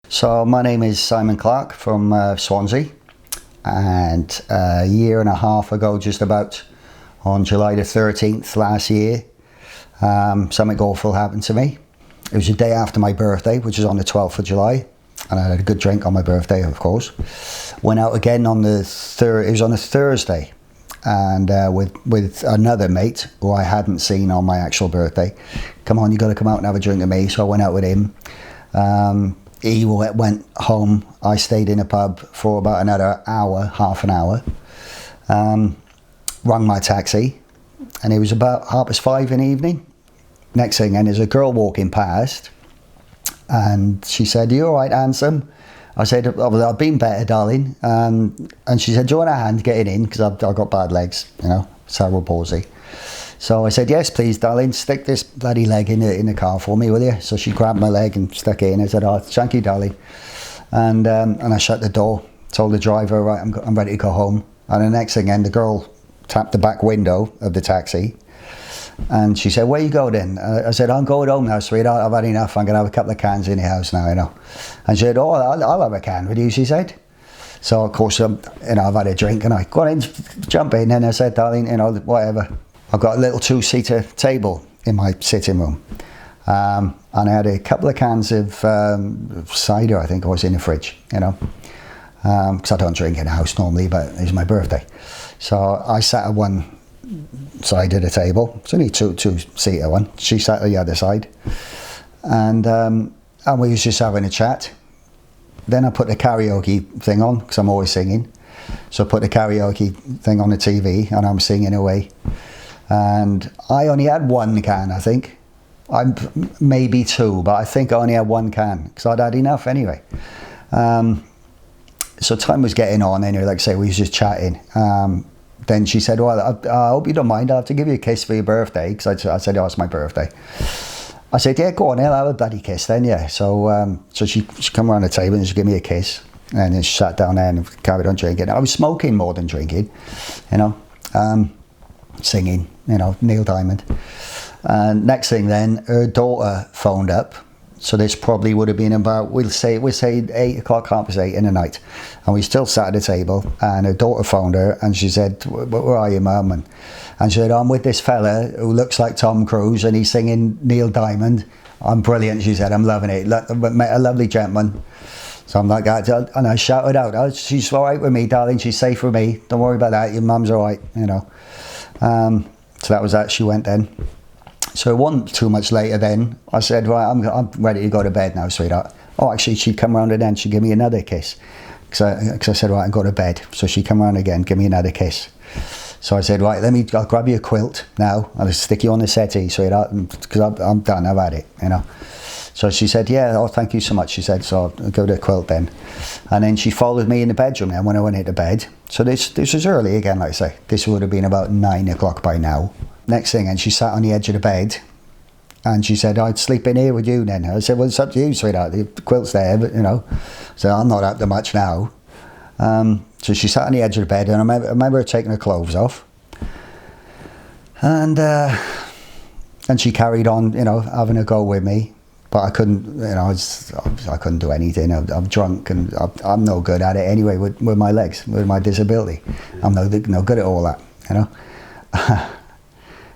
So my name is Simon Clark from Swansea, and a year and a half ago, just about, on July the 13th last year, something awful happened to me. It was the day after my birthday, which is on the 12th of July, and I had a good drink on my birthday, of course. Went out again on it was on a Thursday, and with another mate who I hadn't seen on my actual birthday. Come on, you got to come out and have a drink with me. So I went out with him. He went home. I stayed in a pub for about another hour, half an hour. Rang my taxi, and it was about 5:30 in the evening. Next thing, and there's a girl walking past, and she said, "You all right, handsome?" I said, "Oh, I've been better, darling." And she said, "Do you want a hand getting in? Because I've got bad legs, cerebral palsy." So I said, "Yes, please, darling. Stick this bloody leg in the car for me, will you?" So she grabbed my leg and stuck it in. I said, "Oh, thank you, darling." And I shut the door. Told the driver, "Right, I'm ready to go home." And the next thing, the girl tapped the back window of the taxi, and she said, "Where you go then?" I said, "I'm going home now, sweetheart. I've had enough. I'm going to have a couple of cans in the house now, And she said, "Oh, I'll have a can with you," she said. So of course, I've had a drink, and I got in, jump in, and I said, "Darling, whatever." I've got a little two-seater table in my sitting room, and I had a couple of cans of cider, I think, was in the fridge, because I don't drink in the house normally, but it's my birthday. So I sat at one side of the table. It's only two-seater one. She sat at the other side, and we was just having a chat. Then I put the karaoke thing on, because I'm always singing. So I put the karaoke thing on the TV, and I'm singing away. And I only had one can, I think. Maybe two, but I think I only had one can, because I'd had enough anyway. So time was getting on anyway, like I say, we was just chatting. Then she said, "Well, I hope you don't mind, I'll have to give you a kiss for your birthday," because I said, "Oh, it's my birthday." I said, "Yeah, go on, I'll have a bloody kiss then, yeah." So she come around the table and she gave me a kiss, and then she sat down there and carried on drinking. I was smoking more than drinking, singing, Neil Diamond. And next thing then, her daughter phoned up. So this probably would have been about, we'll say 8 o'clock, 8:30 in the night. And we still sat at the table, and her daughter phoned her, and she said, "Where are you, Mum?" And she said, "I'm with this fella who looks like Tom Cruise, and he's singing Neil Diamond. I'm brilliant," she said. "I'm loving it. Met a lovely gentleman." So I'm like that, and I shouted out, "Oh, she's all right with me, darling. She's safe with me. Don't worry about that. Your mum's all right, So that was that. She went then. So it wasn't too much later then. I said, "Right, I'm ready to go to bed now, sweetheart." Oh, actually, she'd come round and then she'd give me another kiss. Because I said, "Right, I'm going to bed." So she'd come round again, give me another kiss. So I said, "Right, I'll grab you a quilt now. I'll stick you on the settee, sweetheart, because I'm done, I've had it, So she said, "Yeah, oh, thank you so much," she said. So I'll go to the quilt then. And then she followed me in the bedroom then when I went into bed. So this was early again, like I say. This would have been about 9 o'clock by now. Next thing, and she sat on the edge of the bed, and she said, "I'd sleep in here with you then." I said, "Well, it's up to you, sweetheart. The quilt's there, but So I'm not up to much now. So she sat on the edge of the bed, and I remember her taking her clothes off. And she carried on, having a go with me. But I couldn't, I couldn't do anything. I'm drunk, and I'm no good at it anyway with my legs, with my disability. I'm no good at all that,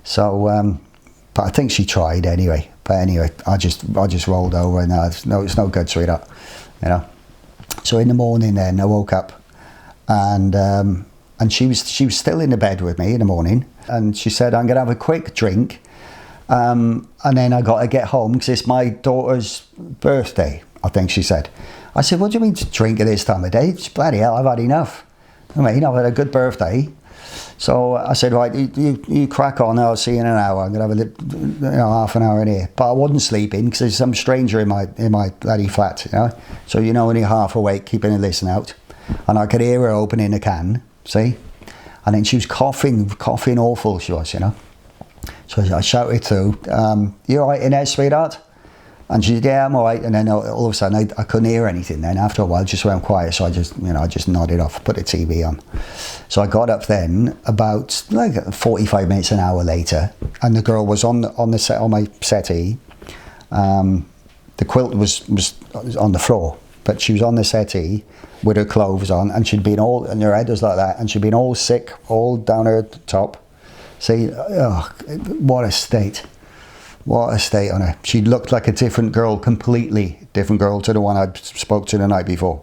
So, but I think she tried anyway. But anyway, I just rolled over, and it's no good, sweetheart, So in the morning, then I woke up, and she was still in the bed with me in the morning, and she said, "I'm gonna have a quick drink, and then I got to get home because it's my daughter's birthday," I think she said. I said, "What do you mean to drink at this time of day? Bloody hell, I've had enough. I've had a good birthday." So I said, "Right, you crack on. I'll see you in an hour. I'm gonna have half an hour in here." But I wasn't sleeping because there's some stranger in my bloody flat, So only half awake, keeping a listen out, and I could hear her opening a can. See, and then she was coughing awful. She was, So I shouted through, "You all right in there, sweetheart?" And she said, "Yeah, I'm all right." And then all of a sudden, I couldn't hear anything. Then after a while, it just went quiet. So I just nodded off, put the TV on. So I got up then about 45 minutes, an hour later, and the girl was on my settee. The quilt was on the floor, but she was on the settee with her clothes on, and she'd been all, and her head was like that, and she'd been all sick, all down her top. See, oh, what a state. What a state on her. She looked like a different girl, completely different girl to the one I spoke to the night before.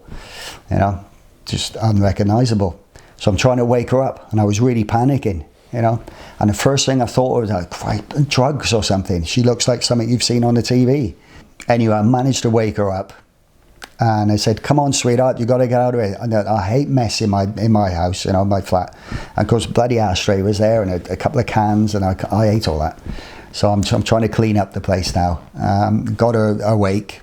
You know, just unrecognisable. So I'm trying to wake her up, and I was really panicking, you know. And the first thing I thought was like, drugs or something. She looks like something you've seen on the TV. Anyway, I managed to wake her up, and I said, "Come on, sweetheart, you got to get out of here." And I hate mess in my house, you know, my flat. And of course, bloody ashtray was there, and a couple of cans, and I hate all that. So I'm trying to clean up the place now. Got her awake.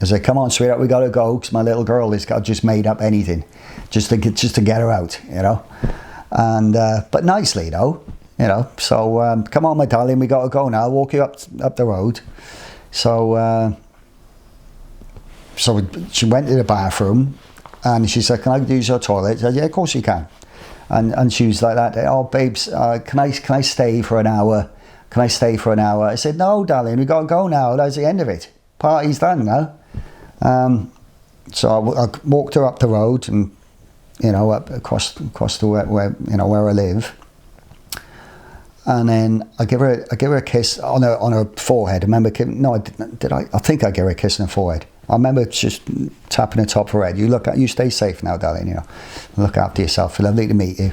I said, "Come on, sweetheart, we got to go, because my little girl has just made up anything, just to get her out, you know." And but nicely though, you know. So come on, my darling, we got to go now. I'll walk you up the road. So she went to the bathroom, and she said, "Can I use your toilet?" I said, "Yeah, of course you can." And she was like that. "Oh, babes, can I stay for an hour? Can I stay for an hour?" I said, "No, darling, we got to go now. That's the end of it. Party's done now." So I walked her up the road, and you know, up across to where you know, where I live. And then I give her a kiss on her forehead. I remember, no, I didn't. Did I? I think I gave her a kiss on the forehead. I remember just tapping the top of her head. You stay safe now, darling. You know, look after yourself. Lovely to meet you.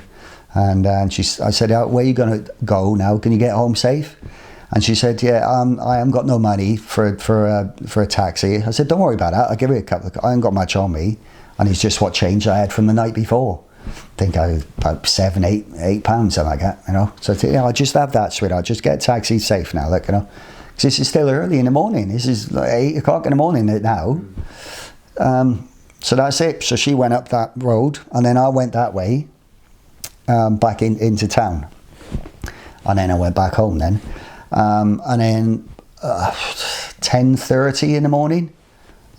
And I said, "Where are you going to go now? Can you get home safe?" And she said, "Yeah, I haven't got no money for a taxi." I said, "Don't worry about that. I'll give you a couple. I ain't got much on me." And it's just what change I had from the night before. I think I was about £8 pounds, something like that, you know. So I said, "Yeah, I'll just have that, sweetheart. Just get a taxi safe now, like, you know." Because this is still early in the morning. This is like 8 o'clock in the morning now. So that's it. So she went up that road, and then I went that way, back into town. And then I went back home then. And then 10:30 in the morning,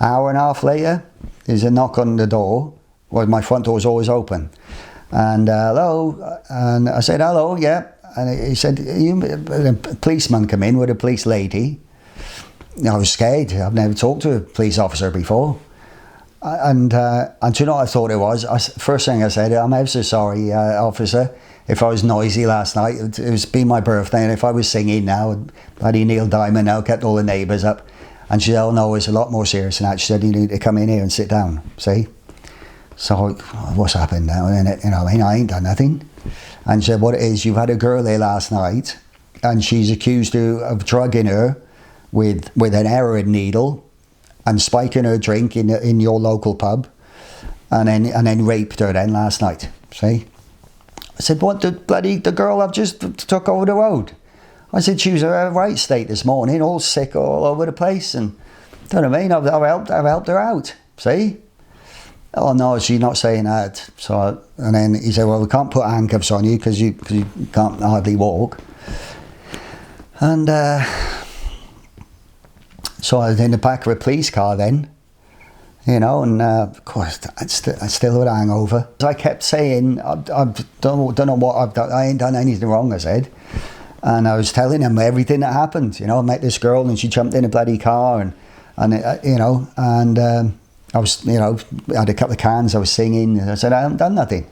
hour and a half later, there's a knock on the door. Well, my front door was always open. And hello, and I said, "Hello, yeah." And he said, a policeman come in with a police lady. I was scared. I've never talked to a police officer before. And do you know what I thought it was? First thing I said, "I'm ever so sorry, officer, if I was noisy last night. It was been my birthday, and if I was singing now, bloody Neil Diamond now kept all the neighbours up." And she said, "Oh no, it's a lot more serious than that." She said, "You need to come in here and sit down." See? So what's happened now? And you know, I ain't done nothing. And she said, "What it is, you've had a girl here last night, and she's accused you of drugging her with an heroin needle, and spiking her drink in your local pub, and then raped her then last night." See? I said, "What, the girl I've just took over the road?" I said, "She was in her right state this morning, all sick all over the place, and do you know what I mean? I've helped her out." See? "Oh no, she's not saying that." So, and then he said, "Well, we can't put handcuffs on you because you can't hardly walk." And so I was in the back of a police car then, you know, and of course I still had a hangover. I kept saying, I don't know what I've done. I ain't done anything wrong," I said. And I was telling him everything that happened. You know, I met this girl, and she jumped in a bloody car, and you know, and I was, you know, I had a couple of cans, I was singing. I said, "I haven't done nothing."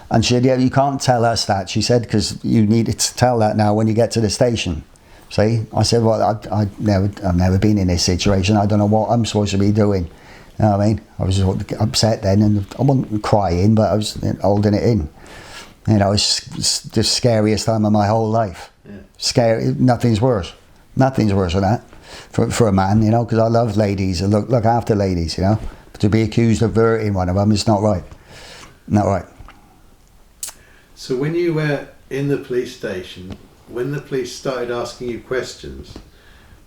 And she said, "Yeah, you can't tell us that." She said, "Because you need to tell that now when you get to the station." See? I said, "Well, I've never been in this situation. I don't know what I'm supposed to be doing." You know what I mean? I was upset then, and I wasn't crying, but I was holding it in. You know, it's the scariest time of my whole life. Yeah. Scary. Nothing's worse than that for a man, you know, because I love ladies and look after ladies, you know. But to be accused of hurting one of them is not right. Not right. So when you were in the police station, when the police started asking you questions,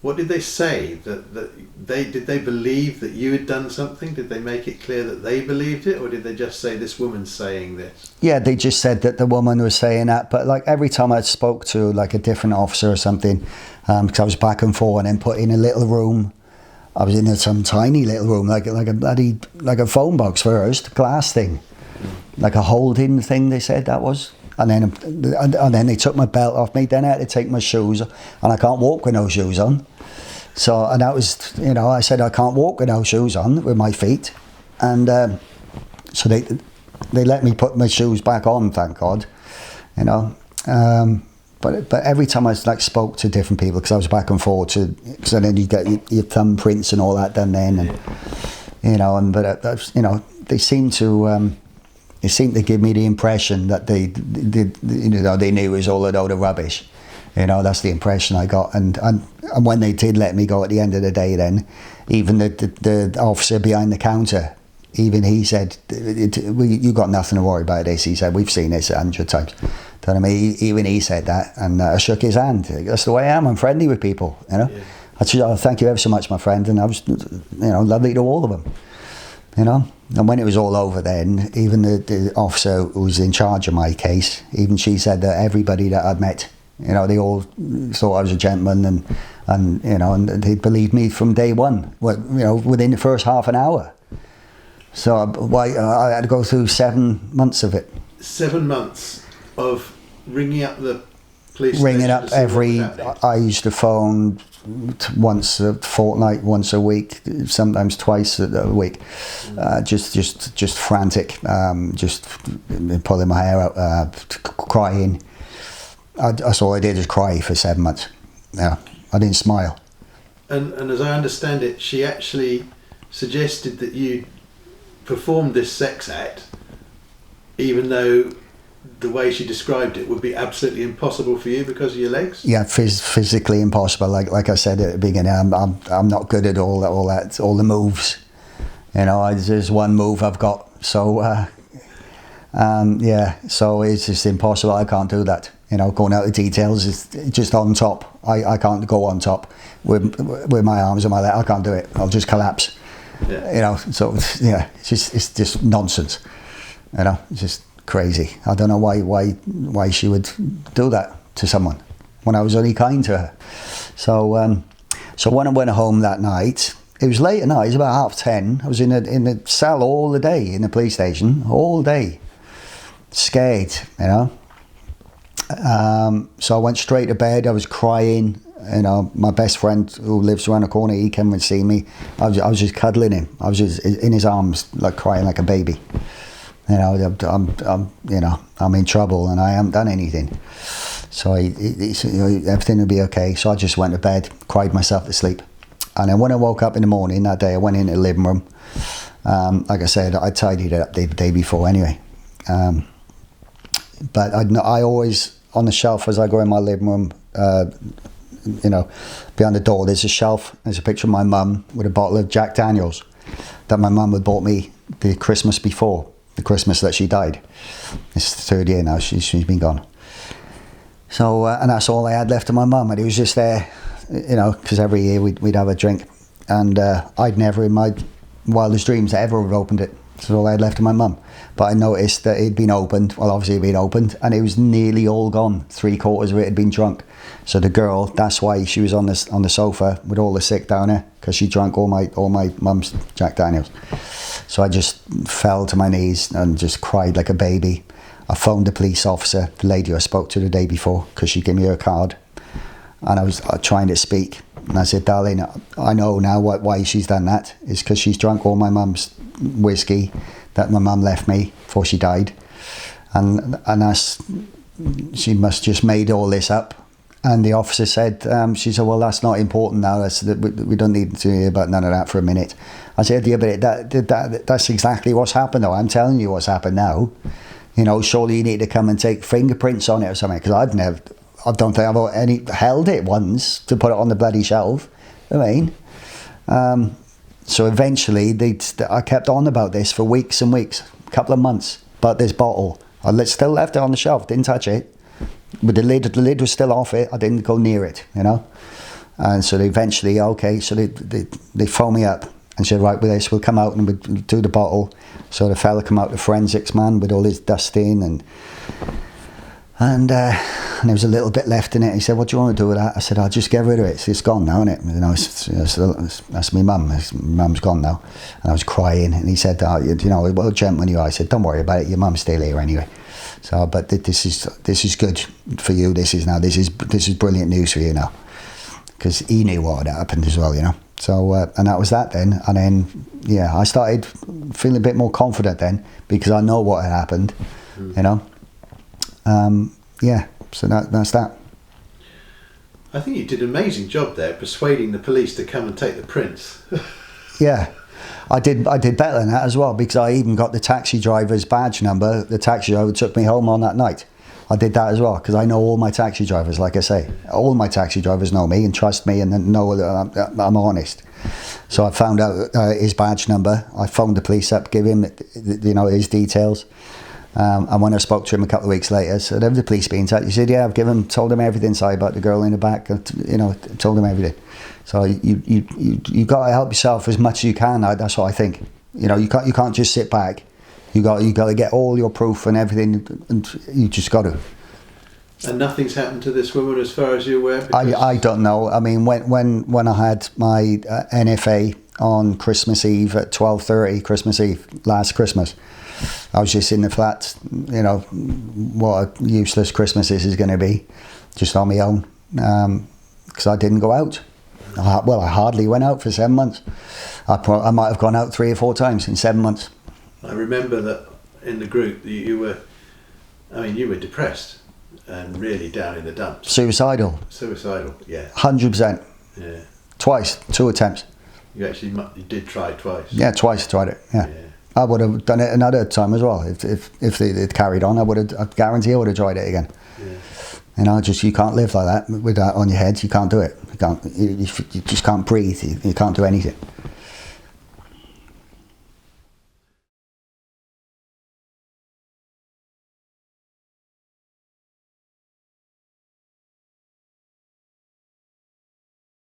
what did they say? Did they believe that you had done something? Did they make it clear that they believed it, or did they just say, "This woman's saying this"? Yeah, they just said that the woman was saying that. But like every time I spoke to like a different officer or something, because I was back and forth and then put in a little room. I was in some tiny little room, like a phone box first, glass thing, like a holding thing. They said that was. And then they took my belt off me. Then I had to take my shoes, and I can't walk with no shoes on. So, and that was, you know, I said I can't walk with no shoes on with my feet. And so they let me put my shoes back on, thank God, you know. But every time I like spoke to different people, because I was back and forth to, because then you get your thumbprints and all that done then, and you know, and but you know, they seem to give me the impression that they you know, they knew it was all a load of rubbish. You know, that's the impression I got. And when they did let me go at the end of the day, then even the officer behind the counter, even he said, "You got nothing to worry about this." He said, "We've seen this 100 times." Do you know what I mean? Even he said that, and I shook his hand. That's the way I am. I'm friendly with people, you know. Yeah. I said, "Oh, thank you ever so much, my friend," and I was, you know, lovely to all of them, you know. And when it was all over, then even the officer who was in charge of my case, even she said that everybody that I'd met, you know, they all thought I was a gentleman, and you know, and they believed me from day one. You know, within the first half an hour. So I had to go through 7 months of it. 7 months of ringing up the police ringing station up every. I used to phone once a fortnight, once a week, sometimes twice a week. Just frantic, just pulling my hair out, crying. That's all I did, is cry for 7 months. Yeah, I didn't smile. And as I understand it, she actually suggested that you performed this sex act, even though the way she described it would be absolutely impossible for you because of your legs. Yeah, physically impossible. Like I said at the beginning, I'm not good at all the moves. You know, there's one move I've got. So yeah, so it's just impossible. I can't do that. You know, going out of details is just on top. I can't go on top with my arms and my leg. I can't do it. I'll just collapse. Yeah. You know, so yeah, it's just nonsense. You know, it's just crazy. I don't know why she would do that to someone when I was only kind to her. So so when I went home that night, it was late at night. It was about 10:30. I was in the cell all the day, in the police station all day, scared. You know. So I went straight to bed. I was crying. You know, my best friend who lives around the corner, he came and see me. I was just cuddling him. I was just in his arms, like crying like a baby. You know, I'm in trouble and I haven't done anything. So everything will be okay. So I just went to bed, cried myself to sleep. And then when I woke up in the morning that day, I went into the living room. Like I said, I tidied it up the day before anyway. But I always, on the shelf as I go in my living room, you know, behind the door, there's a shelf. There's a picture of my mum with a bottle of Jack Daniels that my mum had bought me the Christmas before, the Christmas that she died. It's the 3rd year now, she's been gone. So, and that's all I had left of my mum, and it was just there, you know, because every year we'd have a drink, and I'd never in my wildest dreams ever have opened it. That's all I had left of my mum. But I noticed that it'd been opened, well obviously it'd been opened, and it was nearly all gone. 3/4 of it had been drunk. So the girl, that's why she was on the sofa with all the sick down there, because she drank all my mum's Jack Daniels. So I just fell to my knees and just cried like a baby. I phoned the police officer, the lady I spoke to the day before, because she gave me her card, and I was trying to speak. And I said, "Darling, I know now why she's done that. It's because she's drunk all my mum's whiskey that my mum left me before she died, and she must just made all this up." And the officer said, she said, "Well, that's not important now. We don't need to hear about none of that for a minute." I said, "Yeah, but that's exactly what's happened, though. I'm telling you what's happened now. You know, surely you need to come and take fingerprints on it or something, because I don't think I've held it once to put it on the bloody shelf." I mean, so eventually I kept on about this for weeks and weeks, a couple of months. But this bottle, I still left it on the shelf, didn't touch it. But the lid was still off it. I didn't go near it, you know. And so they eventually, okay, so they phoned me up and said, "Right, with this, we'll come out and we'll do the bottle." So the fella come out, the forensics man, with all his dust in, and there was a little bit left in it. He said, "What do you want to do with that?" I said, "I'll just get rid of it. It's gone now, isn't it? You know, that's my mum. Mum's gone now." And I was crying, and he said, "You know, what a gentleman you are." I said, "Don't worry about it. Your mum's still here anyway. So, but this is good for you. This is brilliant news for you now," because he knew what had happened as well, you know. So, and that was that then. And then, yeah, I started feeling a bit more confident then because I know what had happened, you know. Yeah, so that's that. I think you did an amazing job there, persuading the police to come and take the prints. Yeah, I did better than that as well, because I even got the taxi driver's badge number. The taxi driver took me home on that night. I did that as well, because I know all my taxi drivers, like I say. All my taxi drivers know me and trust me and know that I'm honest. So I found out his badge number. I phoned the police up, give him, you know, his details. And when I spoke to him a couple of weeks later, so the police be in touch. He said, "Yeah, I've told him everything, sorry, about the girl in the back. You know, told him everything." So you got to help yourself as much as you can. That's what I think. You know, you can't just sit back. You got to get all your proof and everything, and you just got to. And nothing's happened to this woman as far as you're aware? I don't know. I mean, when I had my NFA on Christmas Eve at 12:30, Christmas Eve, last Christmas, I was just in the flat, you know, what a useless Christmas this is going to be, just on my own, because I didn't go out. I hardly went out for 7 months. I might have gone out 3 or 4 times in 7 months. I remember that in the group you were depressed and really down in the dumps. Suicidal, yeah. 100%. Yeah. Twice, 2 attempts. You did try twice. Yeah, twice I tried it. Yeah. I would have done it another time as well. If it carried on, I guarantee I would have tried it again. Yeah. You know, you can't live like that with that on your head. You can't do it. You just can't breathe. You can't do anything.